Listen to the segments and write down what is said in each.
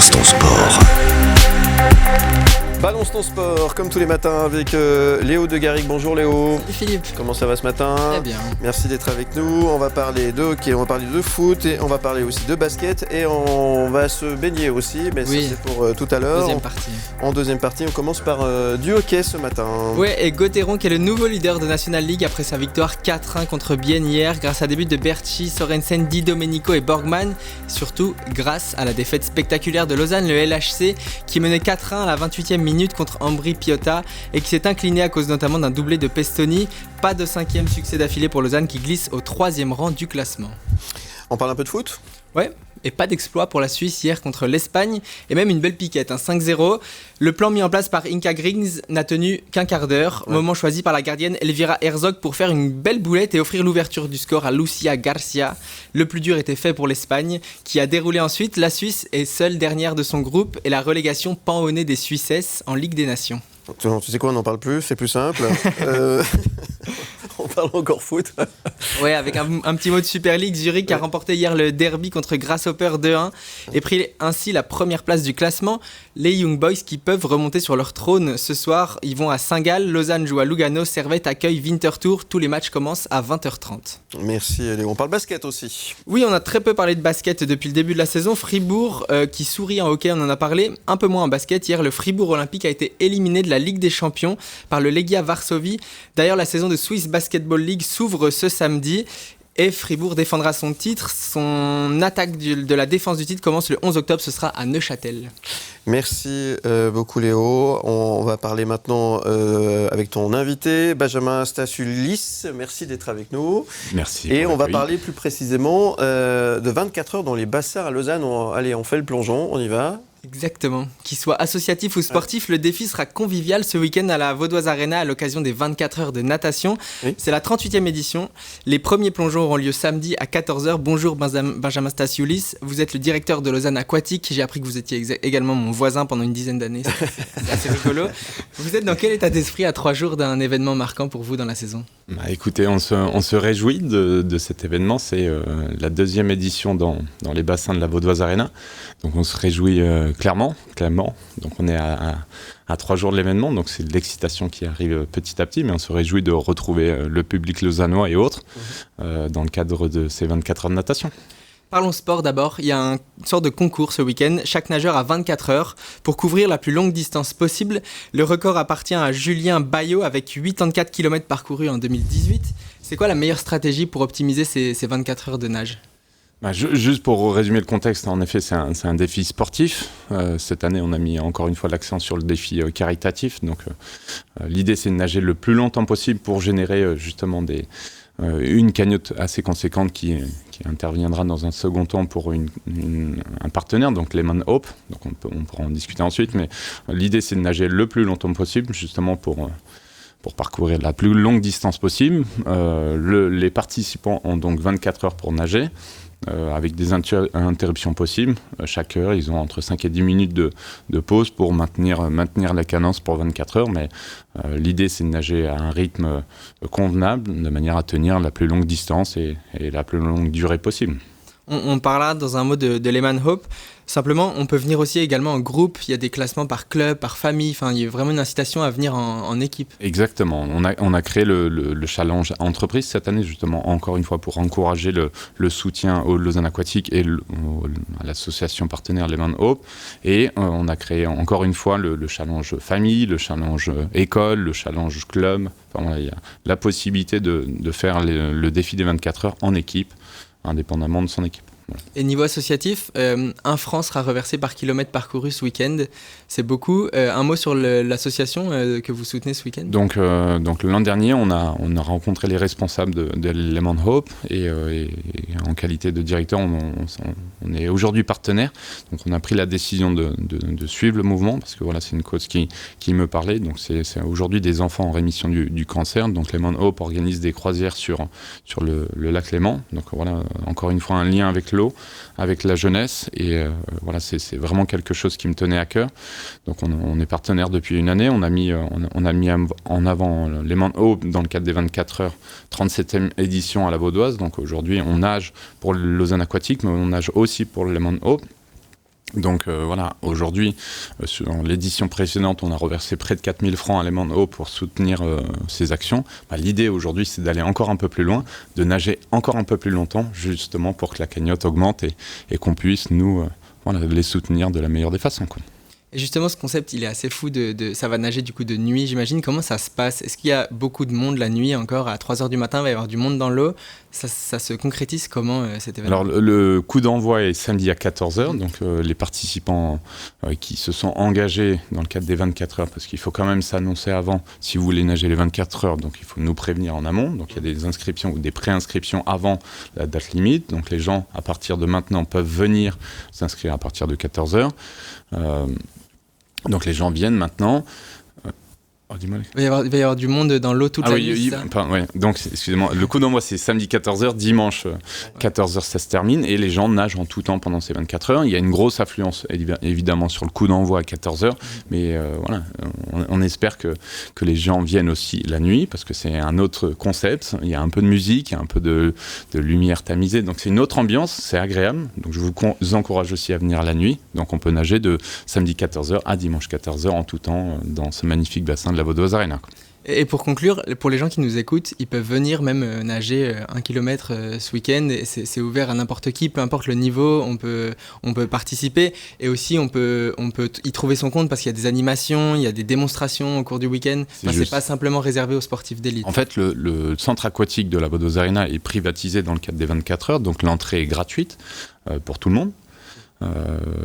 Balance ton sport. Balance ton sport, comme tous les matins avec Léo de Garrigue. Bonjour Léo. Salut Philippe. Comment ça va ce matin ? Très bien. Merci d'être avec nous. On va parler de hockey, on va parler de foot et on va parler aussi de basket et on va se baigner aussi, mais oui. ça c'est pour tout à l'heure. Deuxième partie. En deuxième partie, on commence par du hockey ce matin. Ouais, et Gauthieron qui est le nouveau leader de National League après sa victoire 4-1 contre Bienne hier grâce à des buts de Berchi, Sorensen, Di Domenico et Borgman. Surtout grâce à la défaite spectaculaire de Lausanne, le LHC qui menait 4-1 à la 28e minute contre Ambri Piotta et qui s'est incliné à cause notamment d'un doublé de Pestoni. Pas de 5e succès d'affilée pour Lausanne qui glisse au 3e rang du classement. On parle un peu de foot ? Ouais, et pas d'exploit pour la Suisse hier contre l'Espagne, et même une belle piquette, 5-0. Le plan mis en place par Inka Grings n'a tenu qu'un quart d'heure, moment choisi par la gardienne Elvira Herzog pour faire une belle boulette et offrir l'ouverture du score à Lucia Garcia. Le plus dur était fait pour l'Espagne, qui a déroulé ensuite. La Suisse est seule dernière de son groupe, et la relégation pend au nez des Suissesses en Ligue des Nations. Tu sais quoi, on n'en parle plus, c'est plus simple. On parle encore foot. Ouais, avec un petit mot de Super League, Zurich a remporté hier le derby contre Grasshopper 2-1 et pris ainsi la première place du classement. Les Young Boys qui peuvent remonter sur leur trône ce soir, ils vont à Saint-Gall, Lausanne joue à Lugano, Servette accueille Winterthur. Tous les matchs commencent à 20h30. Merci Léo. On parle basket aussi. Oui, on a très peu parlé de basket depuis le début de la saison. Fribourg qui sourit en hockey, on en a parlé, un peu moins en basket. Hier, le Fribourg Olympique a été éliminé de la Ligue des Champions par le Legia Varsovie. D'ailleurs, la saison de Swiss Basketball League s'ouvre ce samedi et Fribourg défendra son titre. Son attaque de la défense du titre commence le 11 octobre, ce sera à Neuchâtel. Merci beaucoup Léo. On va parler maintenant avec ton invité, Benjamin Stasulis. Merci d'être avec nous. Merci. Et on va parler plus précisément de 24 heures dans les bassins à Lausanne. Allez, on fait le plongeon, on y va. Exactement. Qu'il soit associatif ou sportif, le défi sera convivial ce week-end à la Vaudoise Arena à l'occasion des 24 heures de natation. Oui. C'est la 38e édition. Les premiers plongeons auront lieu samedi à 14h. Bonjour Benjamin Stasioulis, vous êtes le directeur de Lausanne Aquatique. J'ai appris que vous étiez également mon voisin pendant une dizaine d'années. C'est assez rigolo. Vous êtes dans quel état d'esprit à 3 jours d'un événement marquant pour vous dans la saison ? Écoutez, on se réjouit de cet événement. C'est la 2e édition dans les bassins de la Vaudoise Arena. Donc on se réjouit clairement. Donc on est à 3 jours de l'événement, donc c'est de l'excitation qui arrive petit à petit, mais on se réjouit de retrouver le public lausannois et autres dans le cadre de ces 24 heures de natation. Parlons sport d'abord, il y a une sorte de concours ce week-end, chaque nageur a 24 heures pour couvrir la plus longue distance possible. Le record appartient à Julien Bayot avec 84 km parcourus en 2018. C'est quoi la meilleure stratégie pour optimiser ces 24 heures de nage ? Juste pour résumer le contexte, en effet, c'est un défi sportif. Cette année, on a mis encore une fois l'accent sur le défi caritatif. Donc, l'idée, c'est de nager le plus longtemps possible pour générer justement une cagnotte assez conséquente qui interviendra dans un second temps pour un partenaire, donc Lehman Hope. Donc, on pourra en discuter ensuite. Mais l'idée, c'est de nager le plus longtemps possible, justement pour parcourir la plus longue distance possible. Les participants ont donc 24 heures pour nager. Avec des interruptions possibles. Chaque heure, ils ont entre 5 et 10 minutes de pause pour maintenir la cadence pour 24 heures. Mais l'idée, c'est de nager à un rythme convenable, de manière à tenir la plus longue distance et la plus longue durée possible. On parlera dans un mot de Lehman Hope. Simplement, on peut venir aussi également en groupe. Il y a des classements par club, par famille. Enfin, il y a vraiment une incitation à venir en équipe. Exactement. On a créé le challenge entreprise cette année, justement, encore une fois, pour encourager le soutien au Lausanne Aquatique et à l'association partenaire Lehman Hope. Et on a créé encore une fois le challenge famille, le challenge école, le challenge club. Enfin, voilà, il y a la possibilité de faire le défi des 24 heures en équipe, indépendamment de son équipe. Voilà. Et niveau associatif, 1 franc sera reversé par kilomètre parcouru ce week-end. C'est beaucoup. Un mot sur l'association que vous soutenez ce week-end ? Donc l'an dernier, on a rencontré les responsables de Lehman Hope et en qualité de directeur, on est aujourd'hui partenaire. Donc on a pris la décision de suivre le mouvement parce que voilà, c'est une cause qui me parlait. Donc c'est aujourd'hui des enfants en rémission du cancer. Donc Lehman Hope organise des croisières sur le lac Léman. Donc voilà, encore une fois un lien avec l'eau, avec la jeunesse et voilà, c'est vraiment quelque chose qui me tenait à cœur. Donc on est partenaire depuis une année, on a mis en avant Lehman Hope dans le cadre des 24 heures, 37e édition à la Vaudoise. Donc aujourd'hui on nage pour le Lausanne Aquatique, mais on nage aussi pour le Lehman Hope. Donc voilà, aujourd'hui, sur l'édition précédente, on a reversé près de 4 000 francs à Lehman Eau pour soutenir ces actions. L'idée aujourd'hui, c'est d'aller encore un peu plus loin, de nager encore un peu plus longtemps, justement pour que la cagnotte augmente et qu'on puisse, nous, les soutenir de la meilleure des façons, quoi. Et justement, ce concept, il est assez fou. Ça va nager du coup de nuit, j'imagine. Comment ça se passe? Est-ce qu'il y a beaucoup de monde la nuit encore? À 3h du matin, il va y avoir du monde dans l'eau. Ça se concrétise comment cet événement? Alors, le coup d'envoi est samedi à 14h. Donc, les participants qui se sont engagés dans le cadre des 24 heures, parce qu'il faut quand même s'annoncer avant si vous voulez nager les 24 heures. Donc, il faut nous prévenir en amont. Donc, il y a des inscriptions ou des préinscriptions avant la date limite. Donc, les gens, à partir de maintenant, peuvent venir s'inscrire à partir de 14h. Donc les gens viennent maintenant. Dis-moi. Il va y avoir du monde dans l'eau toute la nuit. Donc, excusez-moi, le coup d'envoi c'est samedi 14h, dimanche 14h ça se termine et les gens nagent en tout temps pendant ces 24 heures. Il y a une grosse affluence évidemment sur le coup d'envoi à 14h, mais on espère que les gens viennent aussi la nuit parce que c'est un autre concept. Il y a un peu de musique, il y a un peu de lumière tamisée, donc c'est une autre ambiance, c'est agréable. Donc je vous encourage aussi à venir la nuit. Donc on peut nager de samedi 14h à dimanche 14h en tout temps dans ce magnifique bassin de la Vaudoise Arena. Et pour conclure, pour les gens qui nous écoutent, ils peuvent venir même nager 1 kilomètre ce week-end. Et c'est ouvert à n'importe qui, peu importe le niveau, on peut participer. Et aussi, on peut y trouver son compte parce qu'il y a des animations, il y a des démonstrations au cours du week-end. C'est pas simplement réservé aux sportifs d'élite. En fait, le centre aquatique de la Vaudoise Arena est privatisé dans le cadre des 24 heures, donc l'entrée est gratuite pour tout le monde.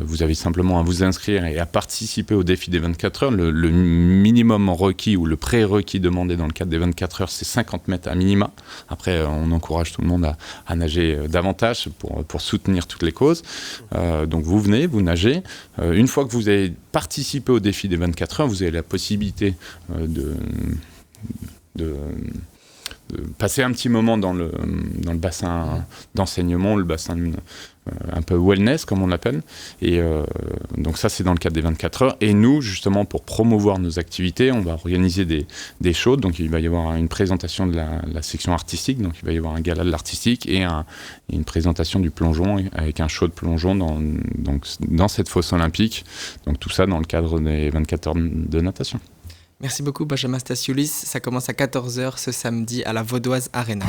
Vous avez simplement à vous inscrire et à participer au défi des 24 heures. Le minimum requis ou le prérequis demandé dans le cadre des 24 heures, c'est 50 mètres à minima. Après, on encourage tout le monde à nager davantage pour soutenir toutes les causes. Donc vous venez, vous nagez. Une fois que vous avez participé au défi des 24 heures, vous avez la possibilité de passer un petit moment dans le bassin d'enseignement, le bassin un peu wellness comme on l'appelle, et donc ça c'est dans le cadre des 24 heures. Et nous justement pour promouvoir nos activités, on va organiser des shows. Donc il va y avoir une présentation de la section artistique, donc il va y avoir un gala de l'artistique et une présentation du plongeon avec un show de plongeon dans cette fosse olympique. Donc tout ça dans le cadre des 24 heures de natation. Merci beaucoup Benjamin Stasioulis, ça commence à 14h ce samedi à la Vaudoise Arena.